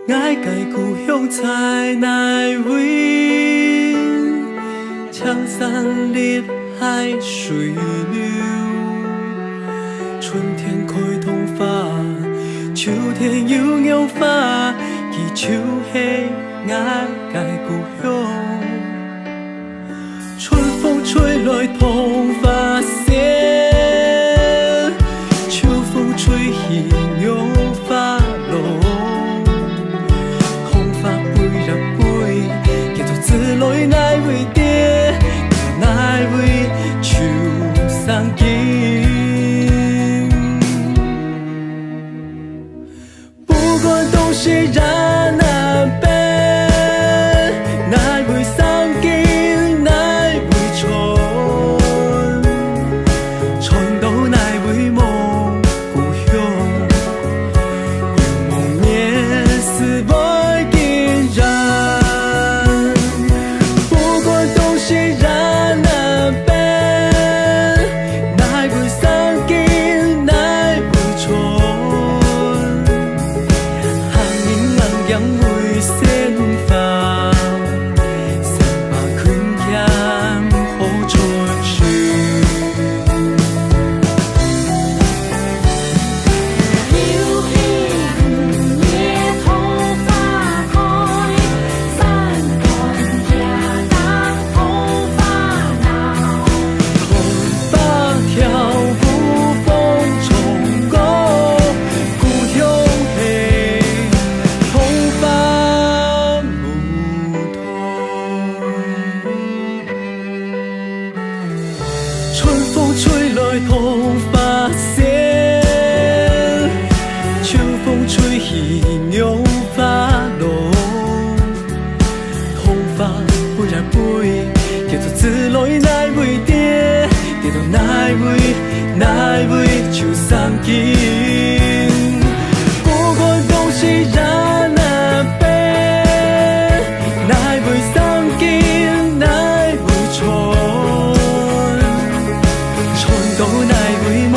爱家故乡在哪位？青山绿海水流，春天开通花，秋天又鸟花，祈求是爱家故乡。春风吹来桐花谢，秋风吹起鸟花落。来哪位爹，哪位树上金？不管东西在哪边，哪位上金，哪位春，春到哪位梦故乡，有梦也是爱的人。春风吹来桐花谢，秋风吹起鸟花落。桐花飞呀飞，叫做自来哪位爹，跌到哪位树上金。不管东西在哪边，哪位上金，哪位春。到哪位梦？